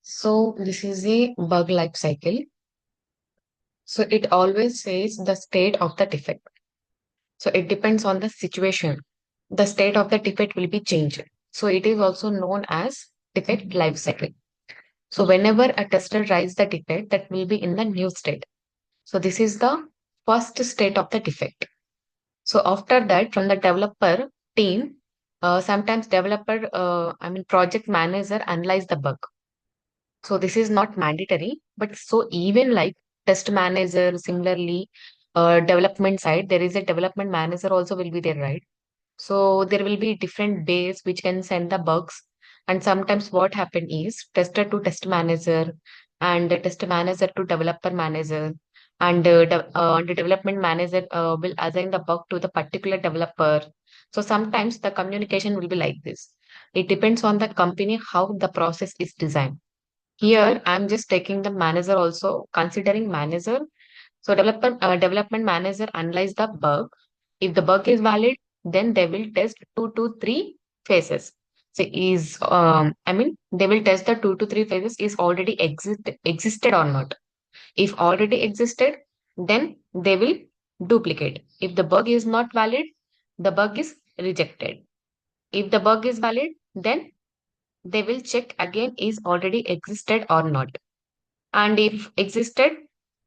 So this is a bug life cycle. So it always says the state of the defect. So it depends on the situation. The state of the defect will be changed. So it is also known as defect life cycle. So whenever a tester writes the defect, that will be in the new state. So this is the first state of the defect. So after that, from the developer team, sometimes project manager analyze the bug. So this is not mandatory, but so even like test manager, similarly, development side, there is a development manager also will be there, right? So there will be different ways which can send the bugs. And sometimes what happen is tester to test manager and the test manager to developer manager and the development manager will assign the bug to the particular developer. So sometimes the communication will be like this. It depends on the company how the process is designed. Here, I'm just taking the manager also, considering manager. So development manager analyze the bug. If the bug is valid, then they will test 2 to 3 phases. So they will test the 2 to 3 phases is already existed or not. If already existed, then they will duplicate. If the bug is not valid, the bug is rejected. If the bug is valid, then they will check again is already existed or not. And if existed,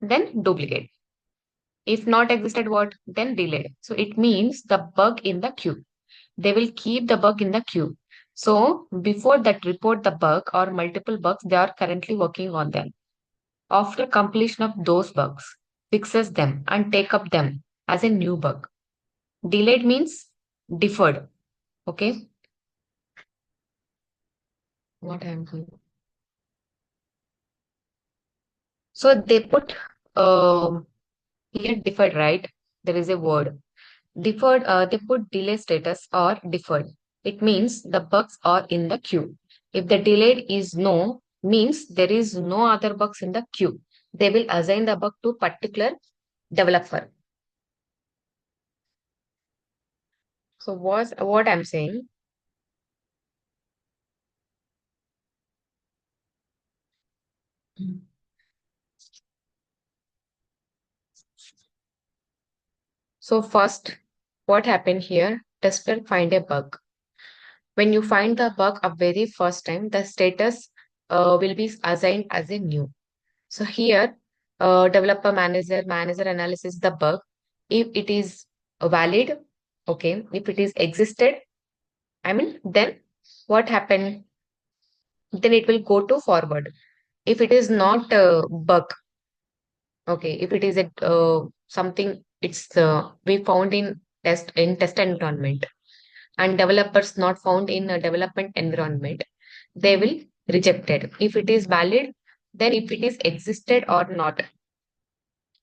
then duplicate. If not existed, what? Then delayed. So it means the bug in the queue. They will keep the bug in the queue. So before that report the bug or multiple bugs, they are currently working on them. After completion of those bugs, fixes them and take up them as a new bug. Delayed means deferred. Okay. What I am doing. So they put here deferred, right? There is a word. Deferred, they put delay status or deferred. It means the bugs are in the queue. If the delayed is no, means there is no other bugs in the queue. They will assign the bug to particular developer. So what I'm saying. So first, what happened here? Tester find a bug. When you find the bug a very first time, the status will be assigned as a new. So here, developer manager analysis the bug. If it is valid, okay. If it is existed, then what happened? Then it will go to forward. If it is not a bug, okay. If it is a something, it's we found in test environment and developers not found in a development environment, they will reject it. If it is valid, then if it is existed or not,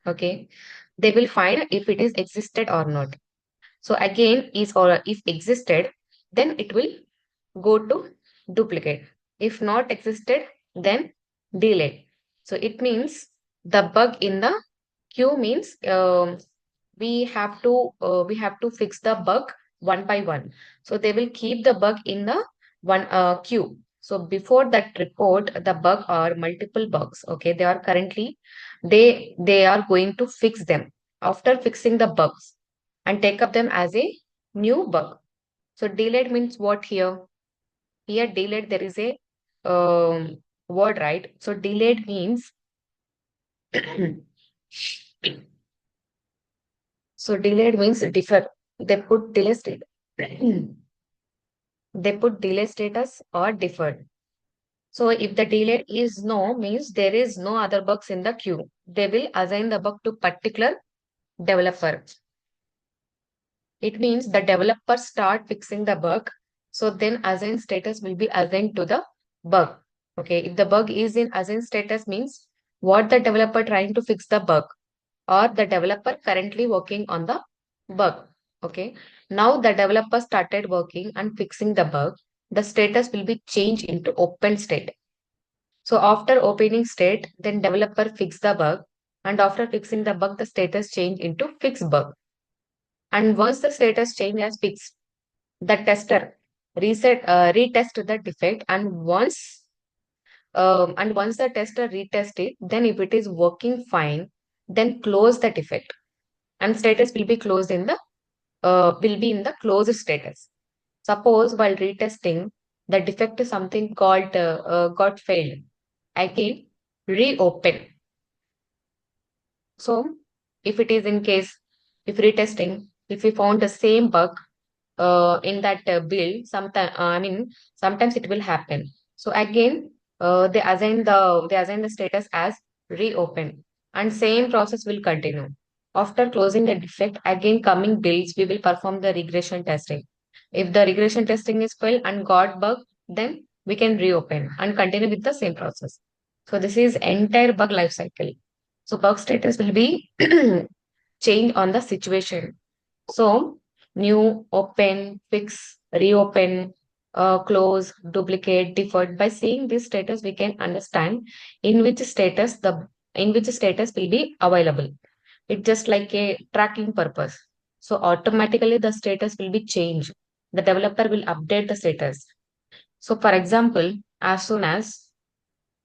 okay, they will find if it is existed or not. So again, is or if existed, then it will go to duplicate. If not existed, then delete. So it means the bug in the queue means we have to fix the bug one by one. So they will keep the bug in the one queue. So before that report, the bug or multiple bugs. Okay, they are currently they are going to fix them. After fixing the bugs and take up them as a new bug. So delayed means what here? Here delayed there is a word, right? So delayed means so delayed means defer. They put delay state. They put delay status or deferred. So if the delayed is no, means there is no other bugs in the queue. They will assign the bug to particular developer. It means the developer start fixing the bug. So then assign status will be assigned to the bug. Okay. If the bug is in assign status means what the developer trying to fix the bug or the developer currently working on the bug. Okay. Now the developer started working and fixing the bug. the status will be changed into open state. So after opening state, then developer fix the bug, and after fixing the bug, the status change into fixed bug. And once the status change as fixed, the tester retest the defect, and once the tester retest it, then if it is working fine, then close the defect, and status will be closed in the will be in the closed status. Suppose while retesting, the defect is something called got failed. Again, reopen. So if it is in case, if retesting, if we found the same bug in that build, sometimes it will happen. So again, they assign the status as reopen, and same process will continue. After closing the defect, again coming builds, we will perform the regression testing. If the regression testing is failed and got bug, then we can reopen and continue with the same process. So this is entire bug life cycle. So bug status will be change on the situation. So new, open, fix, reopen, close, duplicate, default. By seeing this status, we can understand in which status will be available. It's just like a tracking purpose. So automatically the status will be changed. The developer will update the status. So for example, as soon as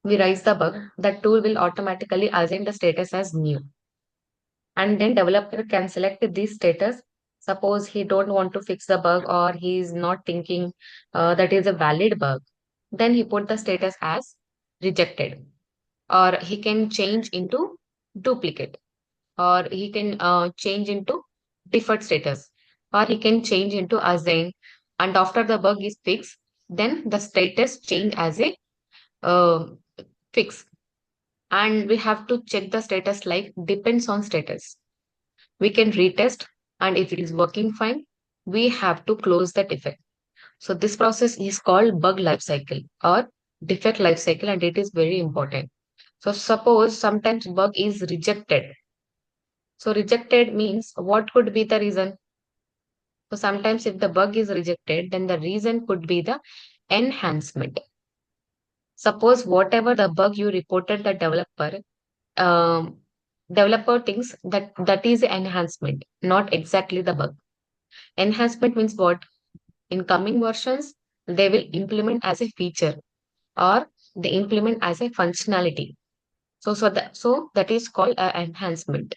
we raise the bug, the tool will automatically assign the status as new, and then developer can select this status. Suppose he don't want to fix the bug, or he is not thinking that is a valid bug, then he put the status as rejected, or he can change into duplicate, or he can change into default status, or he can change into assign. And after the bug is fixed, then the status change as a uh, fix. And we have to check the status like depends on status. We can retest, and if it is working fine, we have to close the defect. So this process is called bug life cycle or defect life cycle, and it is very important. So suppose sometimes bug is rejected. So rejected means what could be the reason? So sometimes if the bug is rejected, then the reason could be the enhancement. Suppose whatever the bug you reported the um, developer thinks that that is enhancement, not exactly the bug. Enhancement means what? In coming versions, they will implement as a feature, or they implement as a functionality. So that is called enhancement.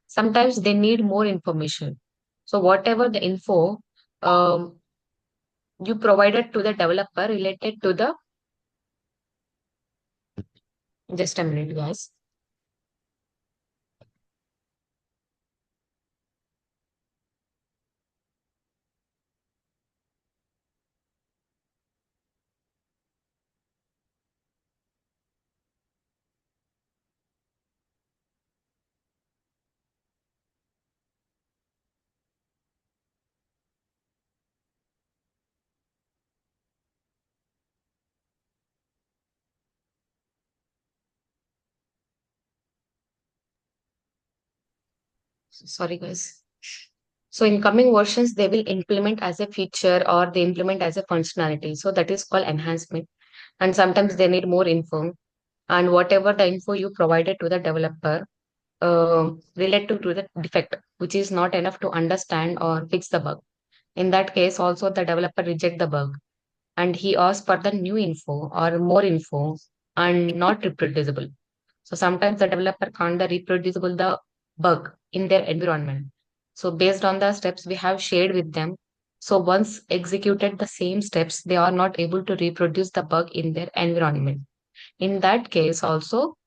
Sometimes they need more information. So whatever the info um, you provided to the developer related to the, just a minute, guys. Sorry, guys. So in coming versions, they will implement as a feature, or they implement as a functionality. So that is called enhancement. And sometimes they need more info. And whatever the info you provided to the developer related to the defect, which is not enough to understand or fix the bug. In that case, also the developer reject the bug, and he asks for the new info or more info and not reproducible. So sometimes the developer can't the reproducible the bug in their environment. So based on the steps we have shared with them, so once executed the same steps, they are not able to reproduce the bug in their environment. In that case, also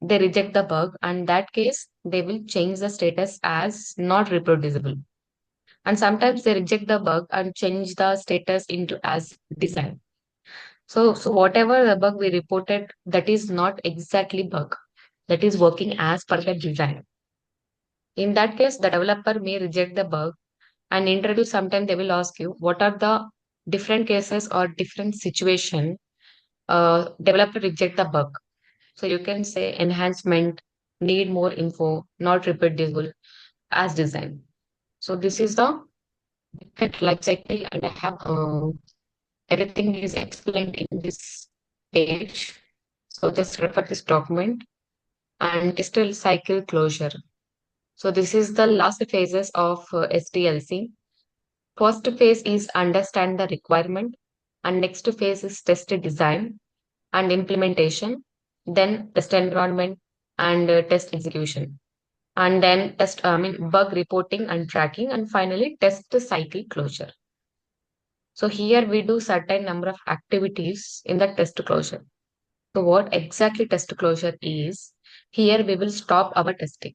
they reject the bug, and that case they will change the status as not reproducible. And sometimes they reject the bug and change the status into as design. So whatever the bug we reported, that is not exactly bug, that is working as per the design. In that case, the developer may reject the bug, and interview sometime they will ask you what are the different cases or different situation developer reject the bug. So you can say enhancement, need more info, not reproducible as designed. So this is the defect life cycle, and I have Everything is explained in this page. So just refer this document and still cycle closure. So this is the last phases of SDLC. First phase is understand the requirement, and next phase is test design and implementation, then test environment and test execution, and then bug reporting and tracking, and finally test cycle closure. So here we do certain number of activities in the test closure. So what exactly test closure is? Here we will stop our testing.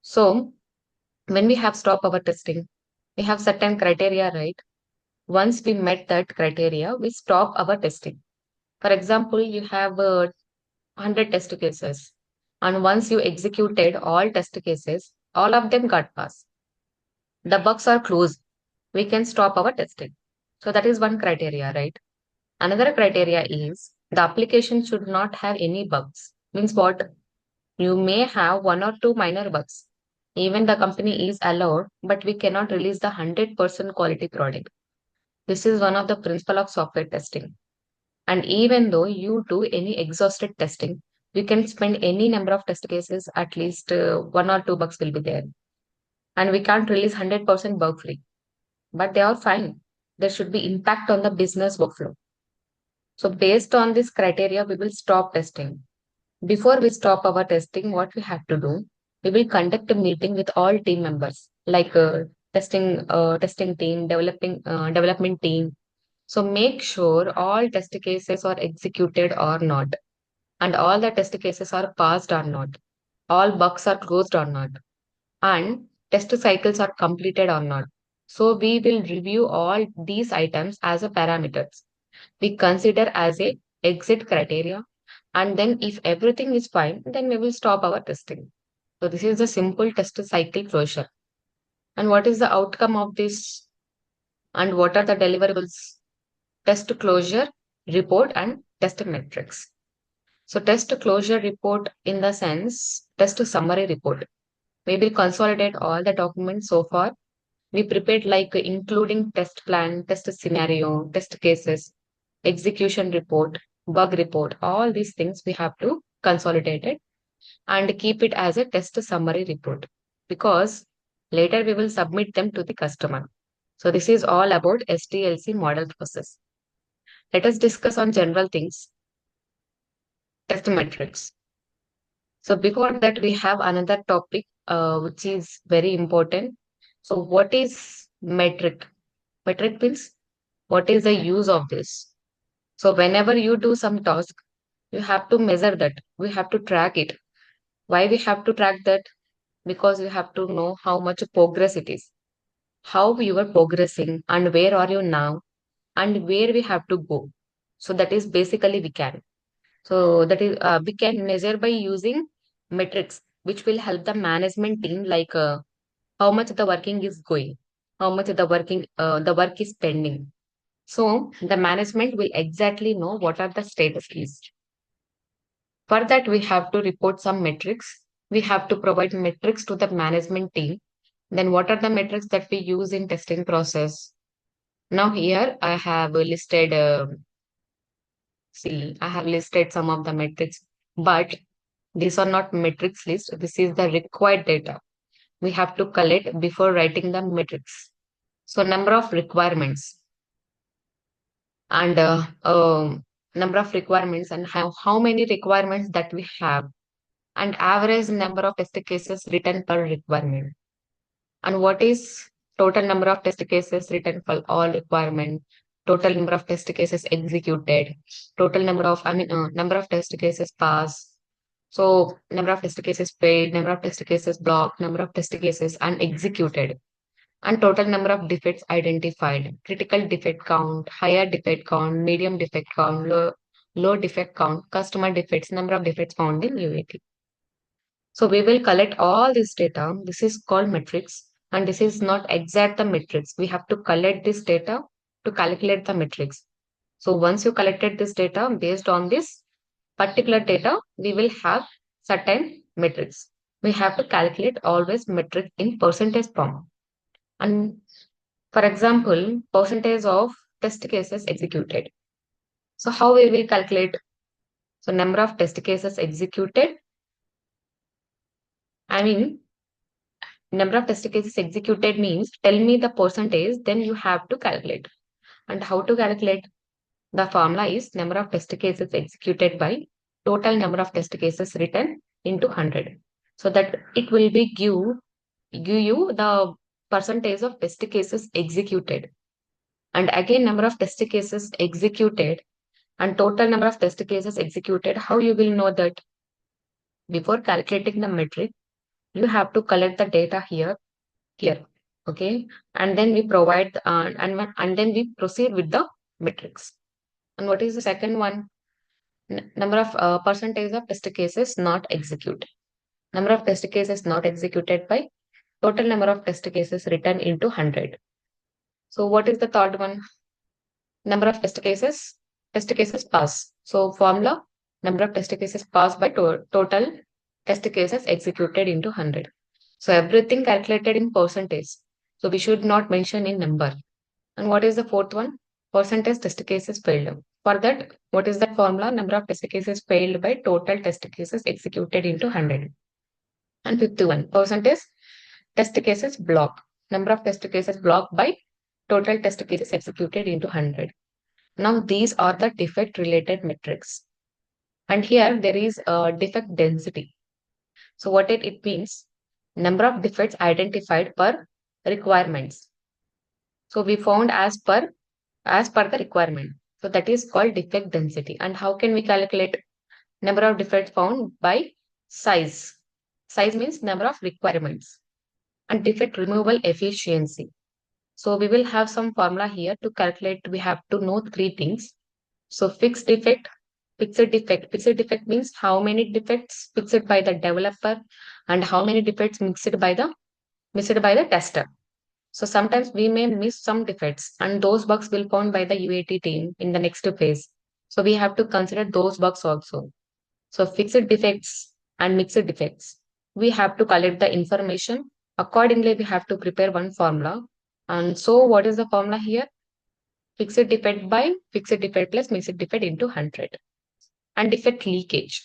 So when we have stop our testing, we have certain criteria, right? Once we met that criteria, we stop our testing. For example, you have 100 test cases, and once you executed all test cases, all of them got passed. The bugs are closed. We can stop our testing. So that is one criteria, right? Another criteria is the application should not have any bugs. Means what? You may have one or two minor bugs. Even the company is allowed, but we cannot release the 100% quality product. This is one of the principle of software testing. And even though you do any exhausted testing, you can spend any number of test cases, at least one or two bugs will be there. And we can't release 100% bug free, but they are fine. There should be impact on the business workflow. So based on this criteria, we will stop testing. Before we stop our testing, what we have to do, we will conduct a meeting with all team members, like testing team, development team. So make sure all test cases are executed or not, and all the test cases are passed or not, all bugs are closed or not, and test cycles are completed or not. So we will review all these items as a parameters. We consider as a exit criteria, and then if everything is fine, then we will stop our testing. So this is the simple test cycle closure. And what is the outcome of this? And what are the deliverables? Test closure report and test metrics. So test closure report in the sense test summary report. We will consolidate all the documents so far. We prepared like including test plan, test scenario, test cases, execution report, bug report, all these things we have to consolidate it and keep it as a test summary report because later we will submit them to the customer. So this is all about SDLC model process. Let us discuss on general things, test metrics. So before that, we have another topic which is very important. So what is metric? Metric means what is the use of this? So whenever you do some task, you have to measure that. We have to track it. Why we have to track that? Because you have to know how much progress it is, how you are progressing, and where are you now, and where we have to go. So that is basically we can. So that is we can measure by using metrics, which will help the management team like how much the working is going, how much the work is pending. So the management will exactly know what are the status is. For that, we have to report some metrics. We have to provide metrics to the management team. Then what are the metrics that we use in testing process? Now here I have listed, I have listed some of the metrics, but these are not metrics list. This is the required data we have to collect before writing the metrics. So number of requirements and number of requirements and how many requirements that we have and average number of test cases written per requirement. And what is total number of test cases written for all requirement, total number of test cases executed, total number of, number of test cases passed. So number of test cases paid, number of test cases blocked, number of test cases unexecuted, and total number of defects identified, critical defect count, higher defect count, medium defect count, low defect count, customer defects, number of defects found in UAT. So we will collect all this data. This is called metrics, and this is not exact the metrics. We have to collect this data to calculate the metrics. So once you collected this data, based on this particular data, we will have certain metrics. We have to calculate always metric in percentage form. And for example, percentage of test cases executed. So how we will calculate? So number of test cases executed, I mean, number of test cases executed means tell me the percentage, then you have to calculate. And how to calculate? The formula is number of test cases executed by total number of test cases written into 100. So that it will be give you the percentage of test cases executed. And again, number of test cases executed and total number of test cases executed. How you will know that? Before calculating the metric, you have to collect the data here. Okay. And then we provide, and then we proceed with the metrics. And what is the second one? Number of percentage of test cases not executed. Number of test cases not executed by total number of test cases written into 100. So what is the third one? Number of test cases pass. So formula, number of test cases passed by total test cases executed into 100. So everything calculated in percentage. So we should not mention in number. And what is the fourth one? Percentage test cases failed. For that, what is that formula? Number of test cases failed by total test cases executed into 100. And fifth one, percentage test cases blocked. Number of test cases blocked by total test cases executed into 100. Now, these are the defect related metrics. And here there is a defect density. So what it means? Number of defects identified per requirements. So we found as per the requirement. So that is called defect density. And how can we calculate number of defects found? By size. Size means number of requirements. And defect removal efficiency. So we will have some formula here to calculate. We have to know three things. So fixed defect means how many defects fixed by the developer and how many defects mixed by the tester. So sometimes we may miss some defects and those bugs will found by the UAT team in the next phase. So we have to consider those bugs also. So fixed defects and mixed defects. We have to collect the information. Accordingly, we have to prepare one formula. And so what is the formula here? Fixed defect by fixed defect plus mixed defect into 100. And defect leakage.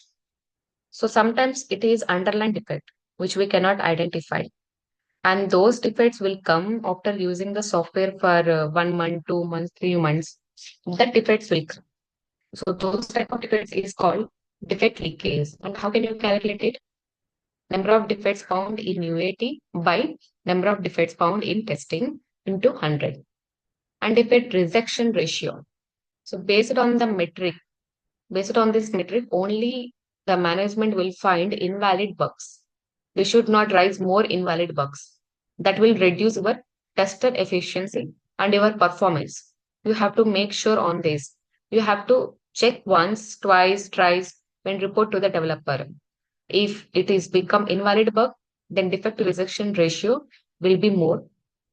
So sometimes it is underlying defect, which we cannot identify. And those defects will come after using the software for 1 month, 2 months, 3 months. That defects will come. So those type of defects is called defect leakage. And how can you calculate it? Number of defects found in UAT by number of defects found in testing into 100. And defect rejection ratio. So based on this metric, only the management will find invalid bugs. We should not raise more invalid bugs. That will reduce your tester efficiency and your performance. You have to make sure on this. You have to check once, twice, thrice when report to the developer. If it is become invalid bug, then defect rejection ratio will be more.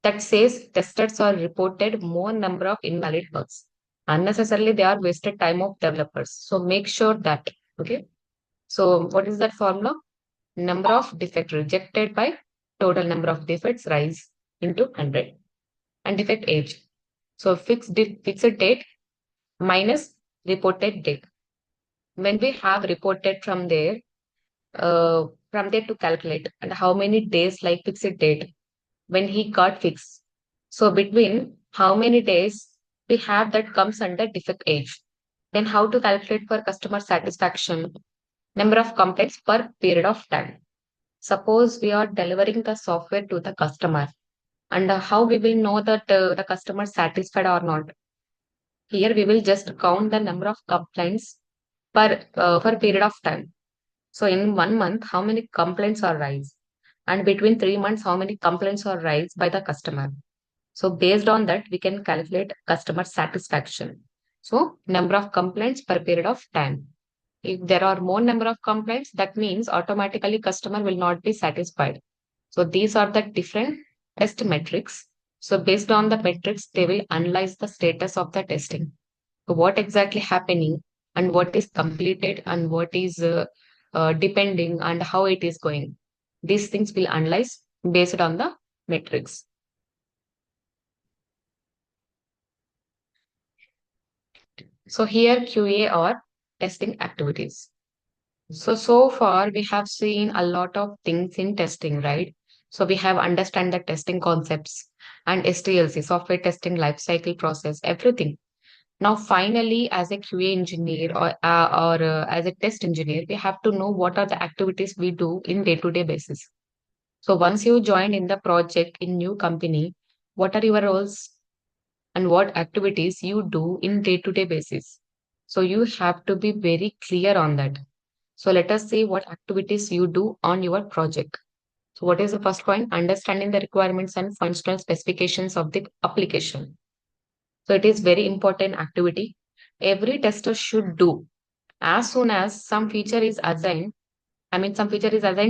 That says testers are reported more number of invalid bugs. Unnecessarily, they are wasted time of developers. So make sure that, okay. So what is that formula? Number of defect rejected by total number of defects rise into 100. And defect age. So fixed date minus reported date. When we have reported from there to calculate and how many days like fixed date when he got fixed. So between how many days we have that comes under defect age. Then how to calculate for customer satisfaction? Number of complaints per period of time. Suppose we are delivering the software to the customer and how we will know that the customer satisfied or not. Here we will just count the number of complaints per period of time. So in 1 month, how many complaints are raised? And between 3 months, how many complaints are raised by the customer? So based on that, we can calculate customer satisfaction. So number of complaints per period of time. If there are more number of complaints, that means automatically customer will not be satisfied. So these are the different test metrics. So based on the metrics, they will analyze the status of the testing. So what exactly happening and what is completed and what is depending and how it is going. These things will analyze based on the metrics. So here QA or testing activities. So far we have seen a lot of things in testing, right? So we have understand the testing concepts and STLC, software testing lifecycle process, everything. Now, finally, as a QA engineer or as a test engineer, we have to know what are the activities we do in day-to-day basis. So once you join in the project in new company, what are your roles and what activities you do in day-to-day basis? So you have to be very clear on that. So let us see what activities you do on your project. So what is the first point? Understanding the requirements and functional specifications of the application. So it is very important activity. Every tester should do as soon as some feature is assigned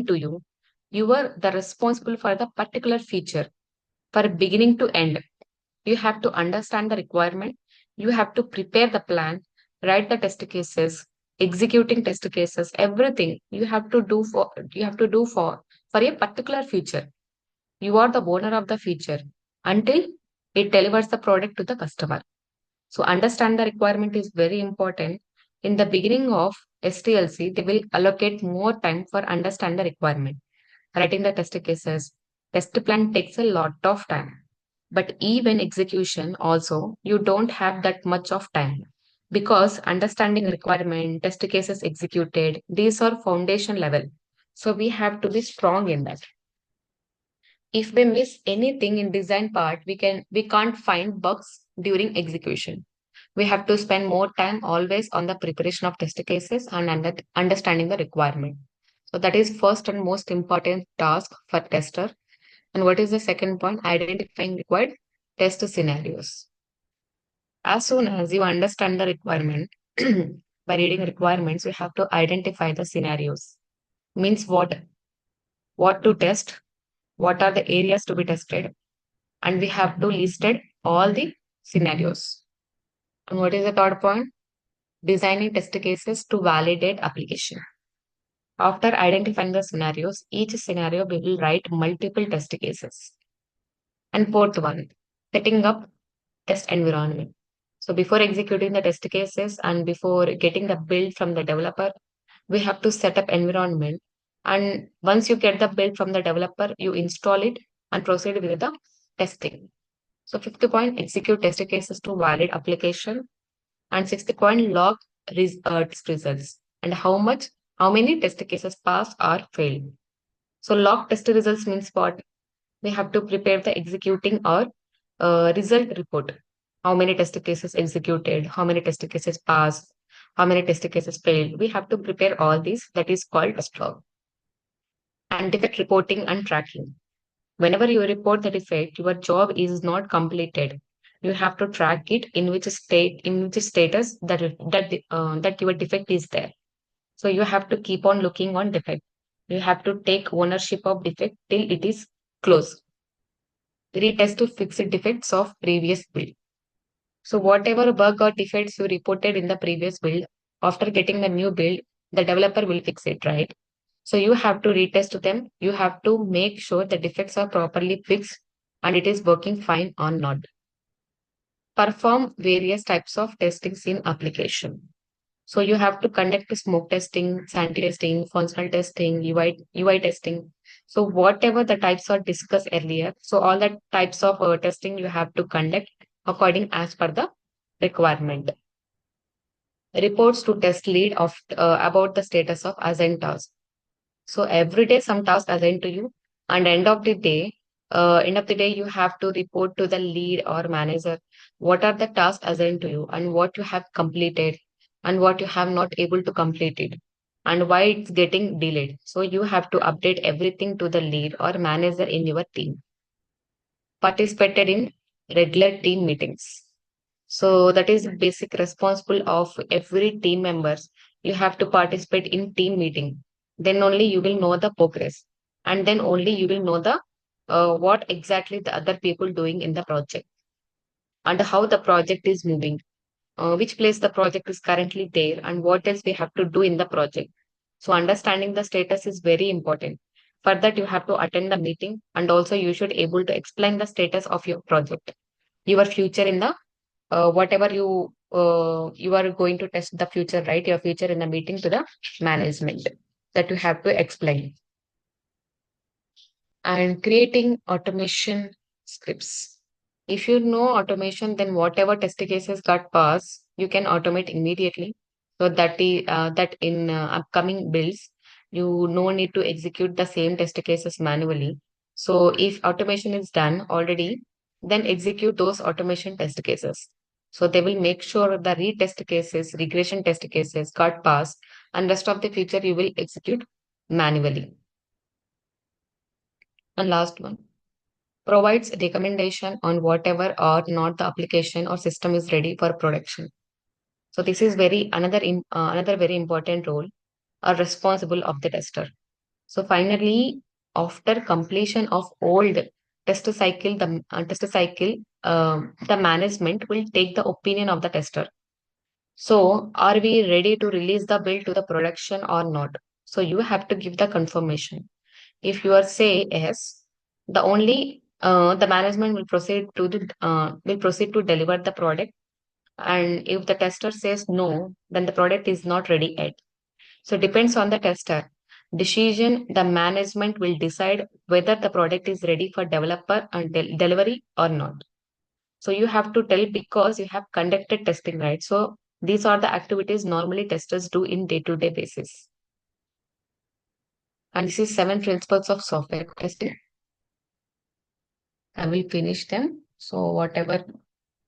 to you. You are the responsible for the particular feature for beginning to end. You have to understand the requirement. You have to prepare the plan, write the test cases, executing test cases, everything you have to do for a particular feature. You are the owner of the feature until it delivers the product to the customer. So understand the requirement is very important. In the beginning of STLC, they will allocate more time for understand the requirement. Writing the test cases, test plan takes a lot of time. But even execution also, you don't have that much of time because understanding requirement, test cases executed, these are foundation level. So we have to be strong in that. If we miss anything in design part, we can't find bugs during execution. We have to spend more time always on the preparation of test cases and understanding the requirement. So that is first and most important task for tester. And what is the second point? Identifying required test scenarios. As soon as you understand the requirement, by reading requirements, you have to identify the scenarios. Means what to test, what are the areas to be tested, and we have to listed all the scenarios. And what is the third point? Designing test cases to validate application. After identifying the scenarios, each scenario we will write multiple test cases. And fourth one, setting up test environment. So before executing the test cases and before getting the build from the developer, we have to set up environment. And once you get the build from the developer, you install it and proceed with the testing. So fifth point, execute test cases to valid application. And sixth point, log test results and how many test cases pass or fail. So log test results means what? We have to prepare the executing or result report. How many test cases executed? How many test cases passed? How many test cases failed? We have to prepare all these. That is called test log. And defect reporting and tracking. Whenever you report the defect, your job is not completed. You have to track it in which status that your defect is there. So you have to keep on looking on defect. You have to take ownership of defect till it is closed. Retest to fix the defects of previous build. So whatever bug or defects you reported in the previous build, after getting the new build, the developer will fix it, right? So you have to retest them. You have to make sure the defects are properly fixed and it is working fine or not. Perform various types of testings in application. So you have to conduct smoke testing, sanity testing, functional testing, UI testing. So whatever the types are discussed earlier, so all the types of testing you have to conduct according as per the requirement. Reports to test lead of about the status of assigned task. So every day some task assigned to you, and end of the day you have to report to the lead or manager what are the tasks assigned to you and what you have completed and what you have not able to complete it and why it's getting delayed. So you have to update everything to the lead or manager in your team. Participated in regular team meetings. So that is basic responsible of every team members. You have to participate in team meeting. Then only you will know the progress, and then only you will know the what exactly the other people doing in the project and how the project is moving, which place the project is currently there, and what else we have to do in the project. So understanding the status is very important. For that, you have to attend the meeting, and also you should able to explain the status of your project, your future in the whatever you you are going to test the future, right? Your future in the meeting to the management that you have to explain. And creating automation scripts. If you know automation, then whatever test cases got passed, you can automate immediately. So that in upcoming builds, you no need to execute the same test cases manually. So if automation is done already, then execute those automation test cases. So they will make sure the retest cases, regression test cases got passed, and rest of the future you will execute manually. And last one, provides recommendation on whatever or not the application or system is ready for production. So this is another very important role or responsible of the tester. So finally, after completion of old test cycle, the management will take the opinion of the tester. So are we ready to release the build to the production or not? So you have to give the confirmation. If you are say yes, the management will proceed to deliver the product. And if the tester says no, then the product is not ready yet. So depends on the tester decision. The management will decide whether the product is ready for developer and delivery or not. So you have to tell because you have conducted testing, right? So these are the activities normally testers do in day-to-day basis. And this is 7 principles of software testing. I will finish them. So whatever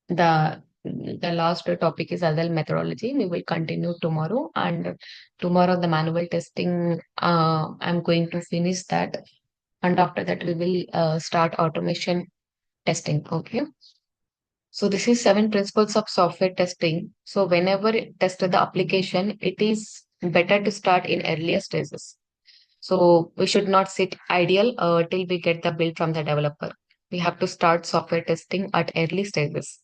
the last topic is agile methodology. We will continue tomorrow, and tomorrow the manual testing. I'm going to finish that, and after that we will start automation testing. Okay. So this is 7 principles of software testing. So whenever it test the application, it is better to start in earlier stages. So we should not sit idle till we get the build from the developer. We have to start software testing at early stages.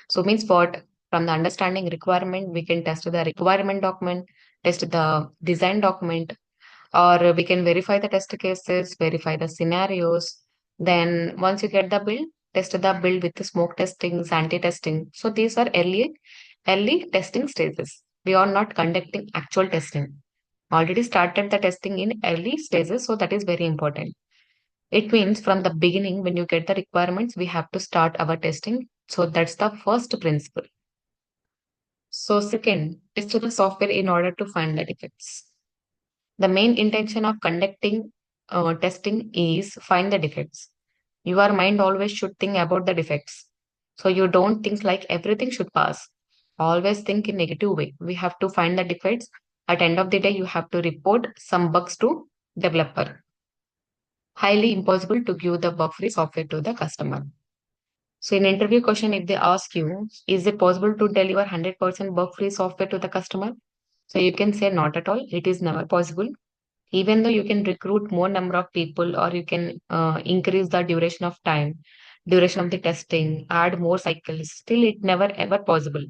So means what? From the understanding requirement, we can test the requirement document, test the design document, or we can verify the test cases, verify the scenarios. Then once you get the build, test the build with the smoke testing, anti-testing. So these are early testing stages. We are not conducting actual testing. Already started the testing in early stages, so that is very important. It means from the beginning, when you get the requirements, we have to start our testing. So that's the first principle. So second, test the software in order to find the defects. The main intention of conducting testing is find the defects. Your mind always should think about the defects. So you don't think like everything should pass. Always think in negative way. We have to find the defects. At end of the day, you have to report some bugs to developer. Highly impossible to give the bug-free software to the customer. So in interview question, if they ask you, is it possible to deliver 100% bug-free software to the customer? So you can say not at all. It is never possible. Even though you can recruit more number of people or you can increase the duration of the testing, add more cycles, still it never ever possible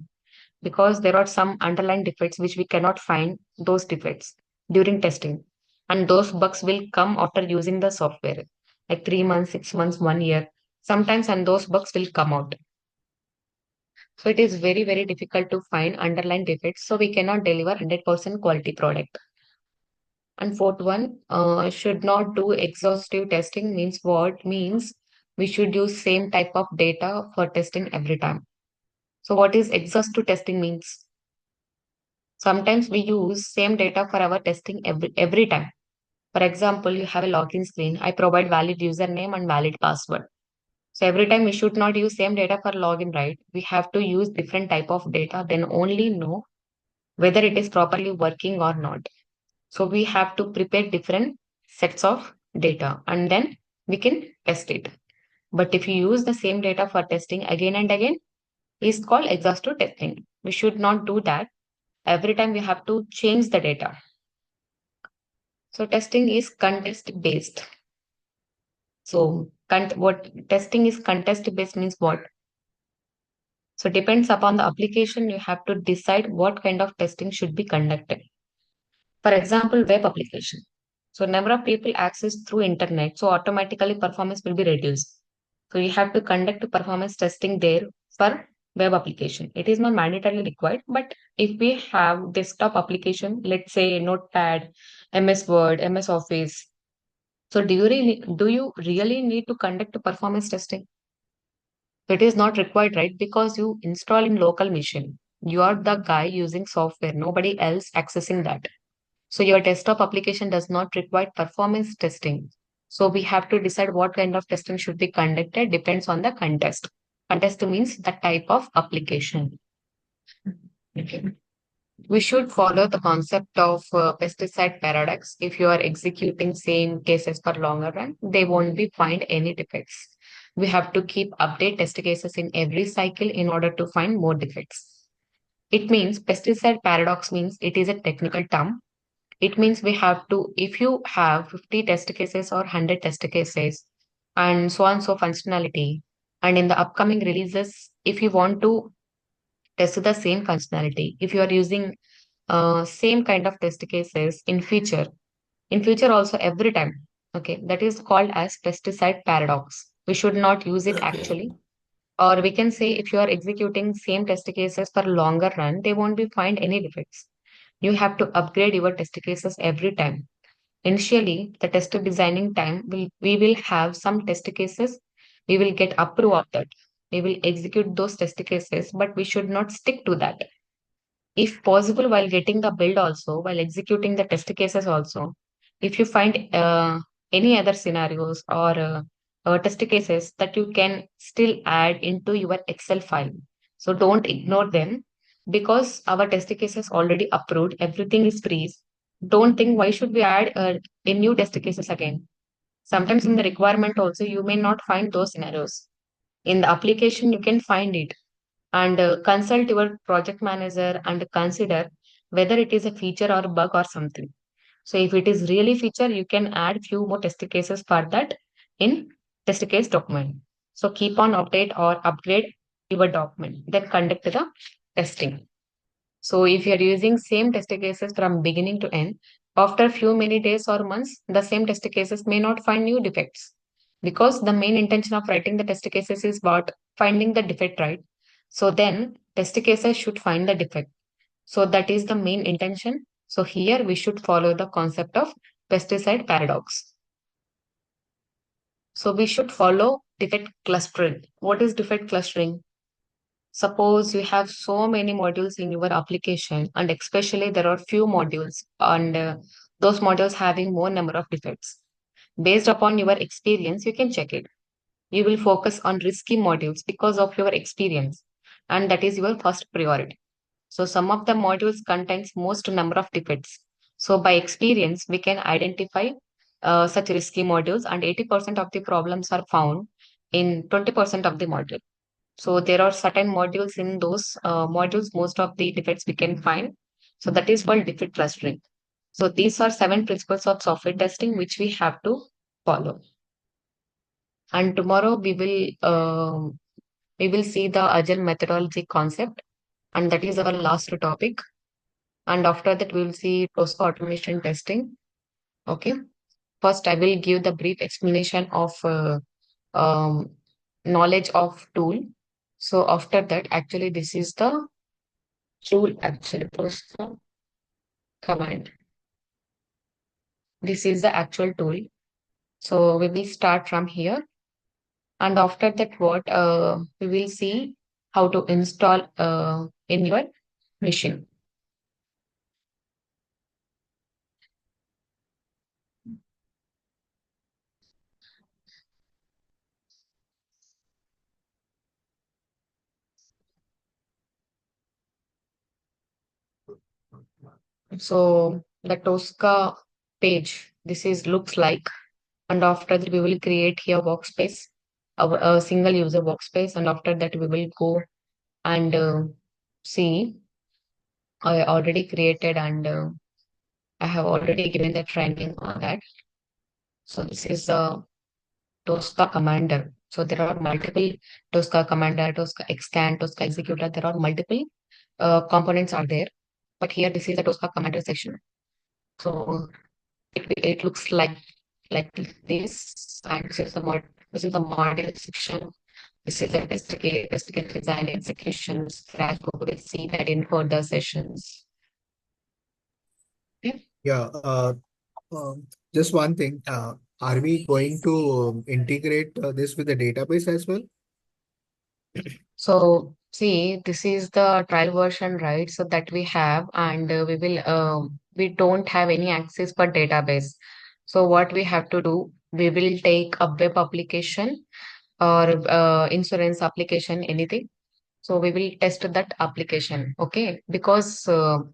because there are some underlying defects which we cannot find those defects during testing. And those bugs will come after using the software, like 3 months, 6 months, 1 year, sometimes, and those bugs will come out. So it is very, very difficult to find underlying defects. So we cannot deliver 100% quality product. And fourth one, should not do exhaustive testing means what? Means we should use same type of data for testing every time. So what is exhaustive testing means? Sometimes we use same data for our testing every time. For example, you have a login screen. I provide valid username and valid password. So every time we should not use same data for login, right? We have to use different type of data, then only know whether it is properly working or not. So we have to prepare different sets of data and then we can test it. But if you use the same data for testing again and again, is called exhaustive testing. We should not do that. Every time we have to change the data. So testing is contest based. So what testing is contest based means what? So depends upon the application, you have to decide what kind of testing should be conducted. For example, web application. So number of people access through internet, so automatically performance will be reduced. So you have to conduct performance testing there for web application. It is not mandatorily required, but if we have desktop application, let's say Notepad, MS Word, MS Office, so do you really need to conduct performance testing? It is not required, right? Because you install in local machine. You are the guy using software, nobody else accessing that. So your desktop application does not require performance testing. So we have to decide what kind of testing should be conducted depends on the context. Context means the type of application. Okay. We should follow the concept of pesticide paradox. If you are executing same cases for longer run, they won't be find any defects. We have to keep update test cases in every cycle in order to find more defects. It means pesticide paradox means it is a technical term. It means we have to, if you have 50 test cases or 100 test cases and so on so functionality, and in the upcoming releases, if you want to test the same functionality, if you are using same kind of test cases in future also every time, okay, that is called as pesticide paradox. We should not use it Okay. actually. Or we can say if you are executing same test cases for longer run, they won't be find any defects. You have to upgrade your test cases every time. Initially, the test designing time we will have some test cases. We will get approve of that. We will execute those test cases, but we should not stick to that. If possible, while getting the build also, while executing the test cases also, if you find any other scenarios or test cases that you can still add into your Excel file. So don't ignore them because our test cases already approved. Everything is freeze. Don't think why should we add a new test cases again. Sometimes in the requirement also, you may not find those scenarios. In the application, you can find it and consult your project manager and consider whether it is a feature or bug or something. So if it is really feature, you can add few more test cases for that in test case document. So keep on update or upgrade your document, then conduct the testing. So if you are using same test cases from beginning to end, after few many days or months, the same test cases may not find new defects because the main intention of writing the test cases is about finding the defect, right? So then test cases should find the defect. So that is the main intention. So here we should follow the concept of pesticide paradox. So we should follow defect clustering. What is defect clustering? Suppose you have so many modules in your application, and especially there are few modules, and those modules having more number of defects. Based upon your experience, you can check it. You will focus on risky modules because of your experience, and that is your first priority. So some of the modules contains most number of defects. So by experience, we can identify such risky modules, and 80% of the problems are found in 20% of the module. So there are certain modules in those modules, most of the defects we can find. So that is called defect clustering. So these are seven principles of software testing which we have to follow. And tomorrow we will see the agile methodology concept, and that is our last topic. And after that, we will see TOSCA automation testing. Okay. First, I will give the brief explanation of um, knowledge of tool. So after that, actually, this is the tool actually TOSCA command. This is the actual tool. So we will start from here. And after that, what we will see how to install in your machine. So the TOSCA page, this is looks like, and after that we will create here workspace, a single user workspace, and after that we will go and see. I already created and I have already given the training on that. So this is the TOSCA commander. So there are multiple TOSCA commander, TOSCA extend, TOSCA executor. There are multiple components are there. But here this is the TOSCA commander section. So it looks like this. And this is the module section. This is a test case design execution scratch code. We'll see that in further sessions. Okay. Yeah. Just one thing. Are we going to integrate this with the database as well? So see, this is the trial version, right? So that we have, and we don't have any access for database. So what we have to do, we will take a web application or insurance application, anything. So we will test that application, okay? Because for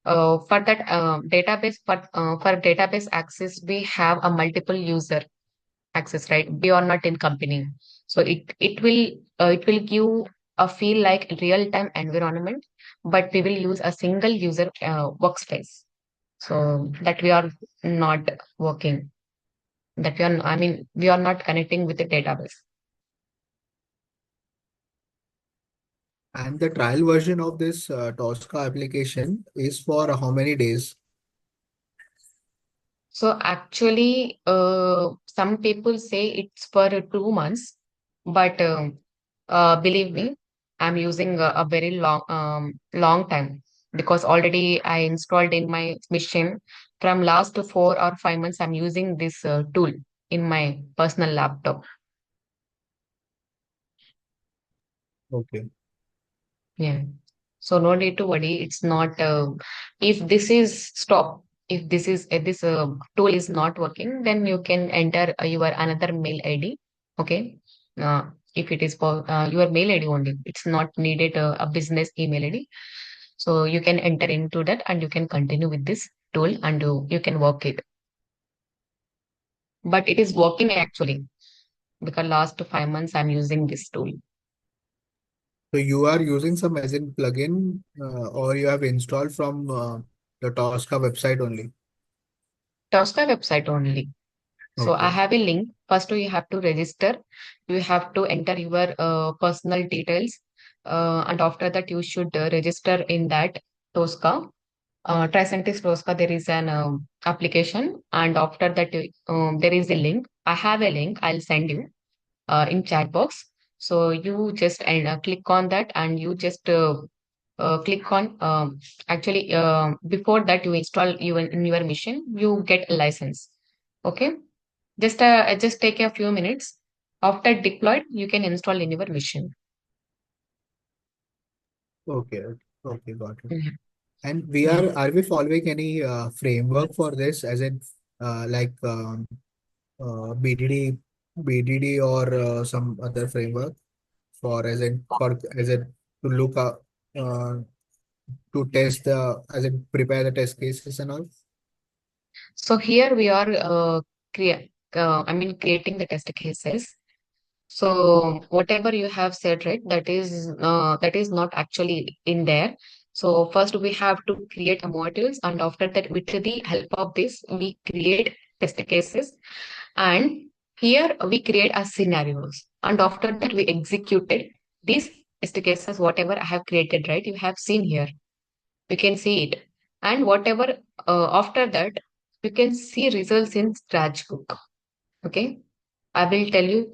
that for database access, we have a multiple user access, right? We are not in company, so it will give a feel like real time environment, but we will use a single user workspace, so that we are not working. That we are, I mean, we are not connecting with the database. And the trial version of this TOSCA application is for how many days? So actually, some people say it's for 2 months, but believe me, I'm using a very long time, because already I installed in my machine from last 4 or 5 months. I'm using this tool in my personal laptop. Okay. Yeah. So no need to worry. It's not if this is stop. If this tool is not working, then you can enter your another mail ID. Okay. If it is for your mail ID only, it's not needed a business email ID. So you can enter into that and you can continue with this tool, and you can work it. But it is working actually, because last 5 months I'm using this tool. So you are using some as in plugin or you have installed from the TOSCA website only? TOSCA website only. So I Okay. have a link. First, you have to register. You have to enter your personal details, and after that, you should register in that TOSCA. Tricentis TOSCA. There is an application, and after that, there is a link. I have a link. I'll send you in chat box. So you just click on that, and you just click on. Actually, before that, you install you in your machine. You get a license. Okay. Just take a few minutes. After deployed, you can install in your machine. Okay. Okay. Got it. Yeah. And Yeah. are we following any framework for this as in like BDD or some other framework for as in to look up uh, to test the as in prepare the test cases and all? So here we are creating the test cases. So whatever you have said, right, that is not actually in there. So first we have to create a modules, and after that, with the help of this, we create test cases, and here we create a scenarios, and after that we executed these test cases. Whatever I have created, right, you have seen here. You can see it, and whatever after that, you can see results in scratch book. Okay, I will tell you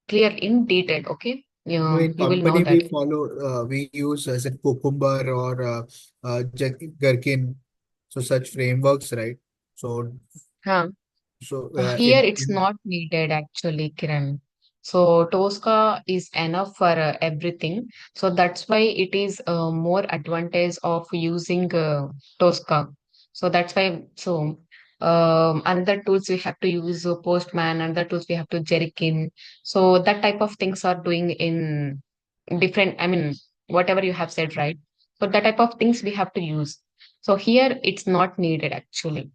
clear in detail. Okay, No, in you will know company that. we use as a cucumber or gherkin, so such frameworks, right? So Huh. so Here it's not needed actually, Kiran. So Tosca is enough for everything. So that's why it is more advantage of using Tosca. So that's why. So another tools we have to use Postman. Another tools we have to Jerkin. So that type of things are doing in different. I mean, whatever you have said, right? So that type of things we have to use. So here it's not needed actually.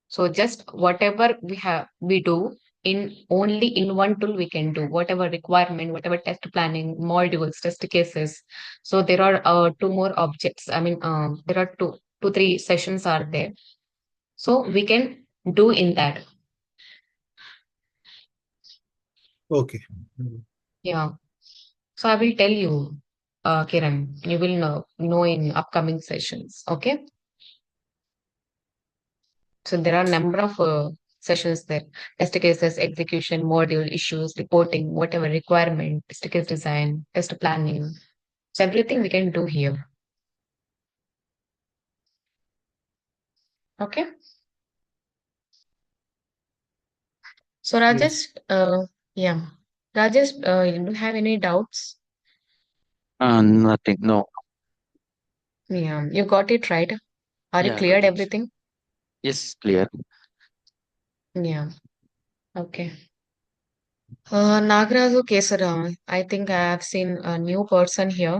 So just whatever we do in only in one tool we can do whatever requirement, whatever test planning, modules, test cases. So there are two more objects. There are two, three sessions are there. So we can do in that. okay. Yeah. So I will tell you, Kiran, you will know in upcoming sessions. Okay. So there are number of sessions there. Test cases, execution, module, issues, reporting, whatever requirement, test case design, test planning. So everything we can do here. Okay. So Yes. Rajesh, yeah. Rajesh, you don't have any doubts? Nothing. No. Yeah, you got it right. Are you Yeah, cleared got it. everything? Yes, clear. Yeah. Okay. Nagraju Kesara, I think I have seen a new person here.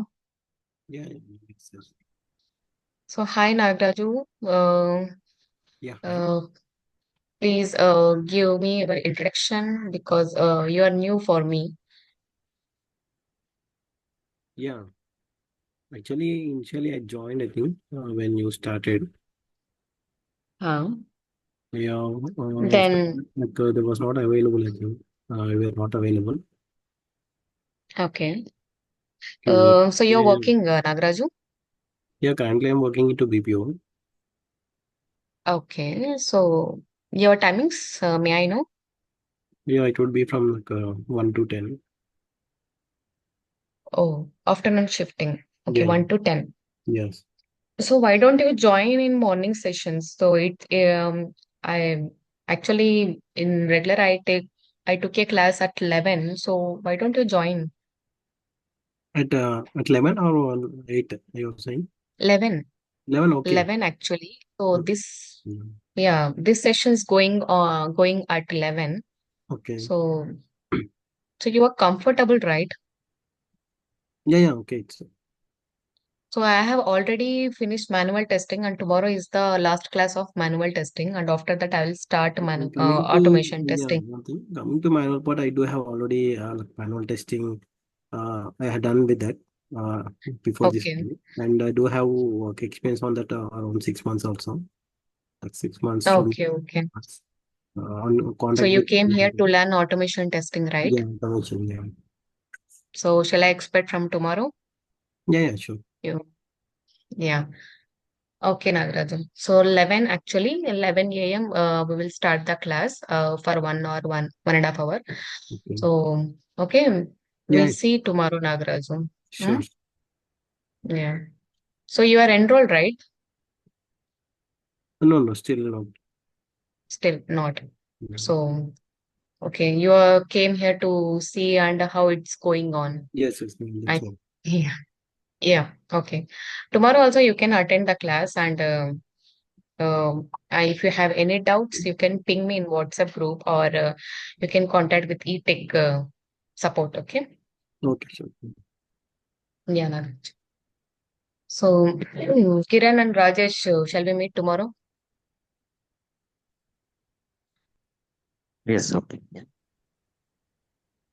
Yeah, yes, yes. So hi Nagraju. Yeah, hi. Uh, please give me your introduction because you are new for me. Yeah, actually, initially I joined, I think, when you started. Uh, Yeah, after then that, like, there was not available, I think. We were not available. okay. Okay. So you're Yeah, working, Nagraju? yeah, currently I'm working into BPO. Okay. So your timings, may I know? Yeah, it would be from like 1 to 10. Oh, afternoon shifting. Okay, Yeah, 1 to 10. yes. So why don't you join in morning sessions? So I actually in regular I took a class at 11. So why don't you join At 11 or 8, you're saying? 11? 11, okay. 11 actually. So Okay. this yeah, this session's going at 11. Okay. So you are comfortable, right? Yeah, yeah, okay. So I have already finished manual testing and tomorrow is the last class of manual testing and after that I will start Coming to, automation yeah, testing. one thing. Coming to manual part, I do have already like manual testing. I had done with that uh, before this Okay. time, and I do have work experience on that around 6 months also. Like 6 months to Okay, okay. on So contact you with. came here to learn automation testing, right? Yeah, convention, yeah, So shall I expect from tomorrow? yeah, yeah, sure. You, yeah. Okay, Nagarajan. So 11 actually, 11 a.m. We will start the class for 1 or 1.5 hour. Okay. So okay, we'll Yeah, see tomorrow, Nagarajan. Hmm? sure. Yeah. So you are enrolled, right? No, no, still not. Still not. No. So okay, you came here to see and how it's going on. Yes, yes, no, I that's all. yeah. Yeah, okay. Tomorrow also you can attend the class and if you have any doubts, you can ping me in WhatsApp group or you can contact with e-tech support. Okay. Okay, sure. Yeah, Nagaraj. So Kiran and Rajesh, shall we meet tomorrow? Yes, okay. Yeah.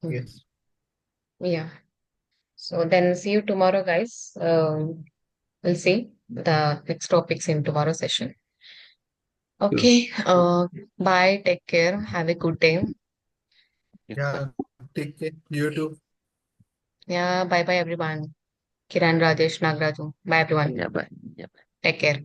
Mm. Yes. Yeah. So then see you tomorrow, guys. We'll see the next topics in tomorrow's session. Sure. Okay. Bye. Take care. Have a good day. Yeah, bye. Yeah. Take care. You too. Yeah. Bye bye, everyone. Kiran, Rajesh, Nagraju. Bye, everyone. Yeah, bye. Yeah. Take care.